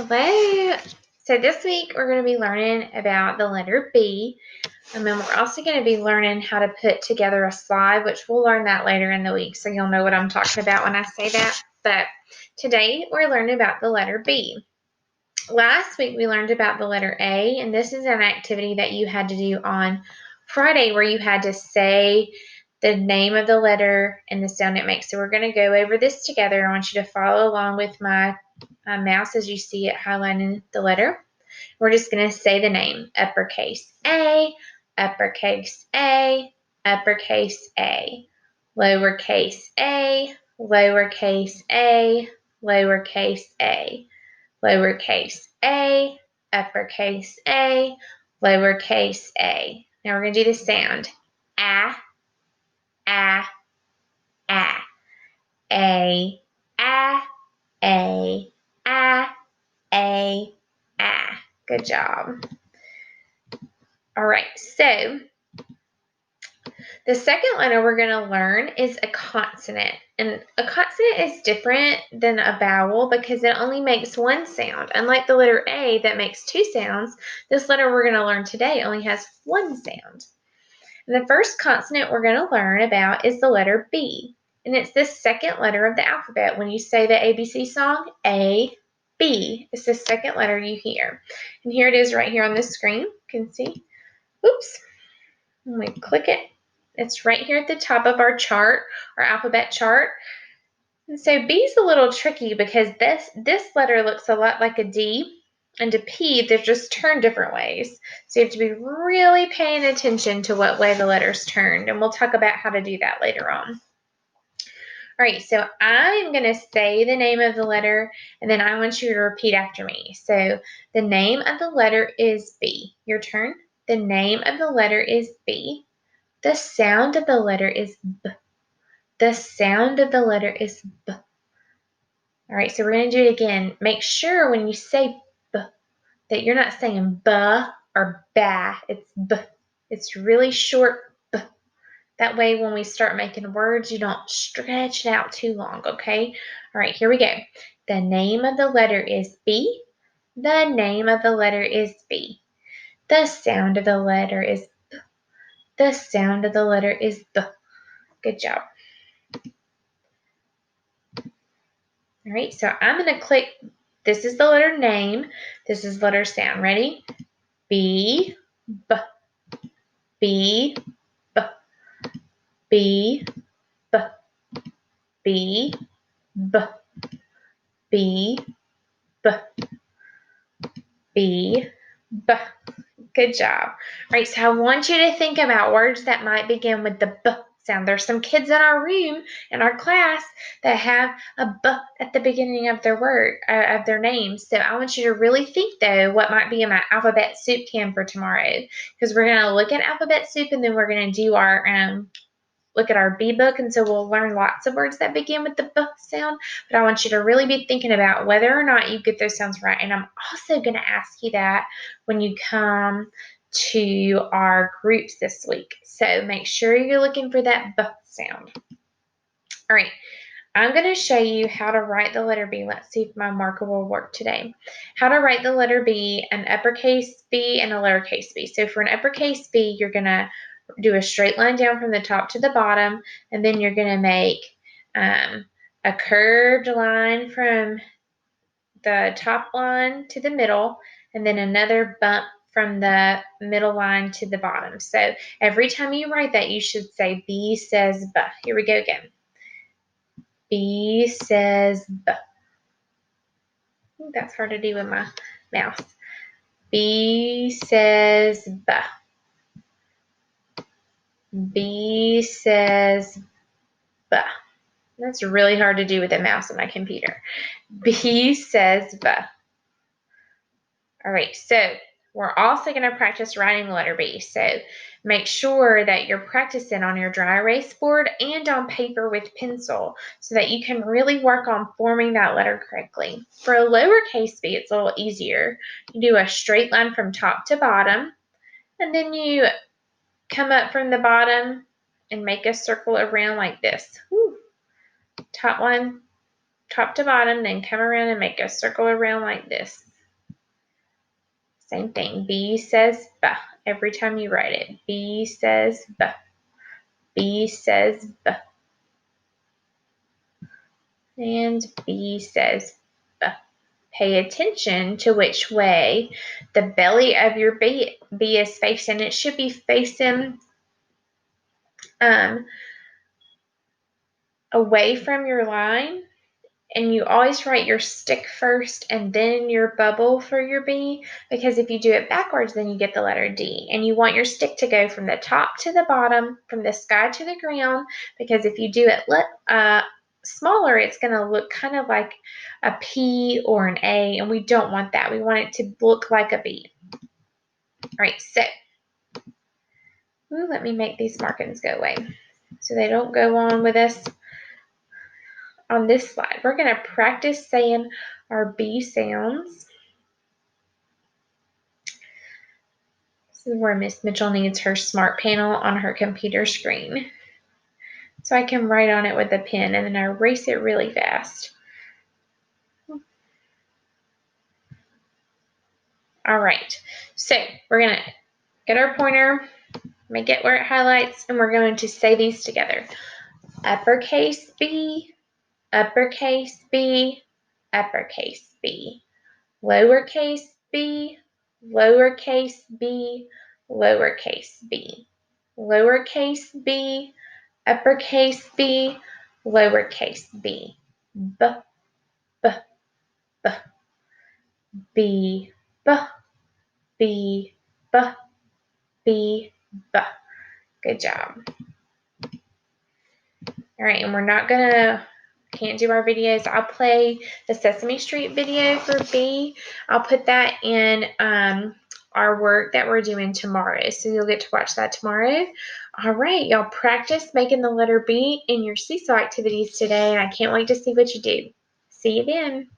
Hello. So this week we're going to be learning about the letter B. And then we're also going to be learning how to put together a slide, which we'll learn that later in the week. So you'll know what I'm talking about when I say that. But today we're learning about the letter B. Last week we learned about the letter A, and this is an activity that you had to do on Friday where you had to say the name of the letter and the sound it makes. So we're going to go over this together. I want you to follow along with my mouse as you see it highlighting the letter. We're just going to say the name. Uppercase A, uppercase A, uppercase A, lowercase a, lowercase a, lowercase a, lowercase a, uppercase a, lowercase a. Now we're going to do the sound. A, a, a, a, a, a, a, a, a. Good job. All right, so the second letter we're going to learn is a consonant. And a consonant is different than a vowel because it only makes one sound. Unlike the letter A that makes two sounds, this letter we're going to learn today only has one sound. And the first consonant we're going to learn about is the letter B. And it's the second letter of the alphabet. When you say the ABC song, A, B. It's the second letter you hear. And here it is right here on the screen. You can see. Oops. Let me click it. It's right here at the top of our chart, our alphabet chart. And so B is a little tricky because this letter looks a lot like a D, and a P, they're just turned different ways. So you have to be really paying attention to what way the letter's turned, and we'll talk about how to do that later on. All right, so I'm going to say the name of the letter, and then I want you to repeat after me. So the name of the letter is B. Your turn. The name of the letter is B. The sound of the letter is B. The sound of the letter is B. All right, so we're going to do it again. Make sure when you say B that you're not saying B or ba. It's B. It's really short B. That way when we start making words, you don't stretch it out too long, okay? All right, here we go. The name of the letter is B. The name of the letter is B. The sound of the letter is B. The sound of the letter is B. Good job. All right, so I'm going to click, this is the letter name, this is letter sound. Ready? B, B, B, B, B, B, B, B, B, B, B, B. Good job. All right, so I want you to think about words that might begin with the B sound. There's some kids in our room, in our class, that have a B at the beginning of their word, of their names. So I want you to really think, though, what might be in my alphabet soup can for tomorrow, because we're going to look at alphabet soup, and then we're going to do our look at our B book, and so we'll learn lots of words that begin with the B sound, but I want you to really be thinking about whether or not you get those sounds right. And I'm also going to ask you that when you come to our groups this week. So make sure you're looking for that B sound. All right, I'm going to show you how to write the letter B. Let's see if my marker will work today. How to write the letter B, an uppercase B and a lowercase b. So for an uppercase B, you're going to do a straight line down from the top to the bottom, and then you're going to make a curved line from the top line to the middle, and then another bump from the middle line to the bottom. So every time you write that, you should say B says B. Here we go again. B says B. That's hard to do with my mouse. B says B. B says B. That's really hard to do with a mouse on my computer. B says B. All right, so we're also going to practice writing the letter B. So make sure that you're practicing on your dry erase board and on paper with pencil so that you can really work on forming that letter correctly. For a lowercase b, it's a little easier. You do a straight line from top to bottom, and then you come up from the bottom and make a circle around like this. Woo. Top one, top to bottom, then come around and make a circle around like this. Same thing. B says B every time you write it. B says B. B says B. And B says B. Pay attention to which way the belly of your B is facing. It should be facing away from your line. And you always write your stick first and then your bubble for your B, because if you do it backwards, then you get the letter D. And you want your stick to go from the top to the bottom, from the sky to the ground, because if you do it smaller, it's going to look kind of like a P or an A, and we don't want that. We want it to look like a B. All right, so let me make these markings go away so they don't go on with us. On this slide, we're going to practice saying our B sounds. This is where Miss Mitchell needs her smart panel on her computer screen. So I can write on it with a pen and then I erase it really fast. All right, so we're going to get our pointer, make it where it highlights, and we're going to say these together. Uppercase B, uppercase B, uppercase B. Lowercase b, lowercase b, lowercase b. Lowercase b, uppercase b, lowercase b. B, b, b. B, b, b, b, b, b. Good job. All right, and we're not gonna, can't do our videos. I'll play the Sesame Street video for B. I'll put that in our work that we're doing tomorrow. So you'll get to watch that tomorrow. All right, y'all practice making the letter B in your seesaw activities today, and I can't wait to see what you do. See you then.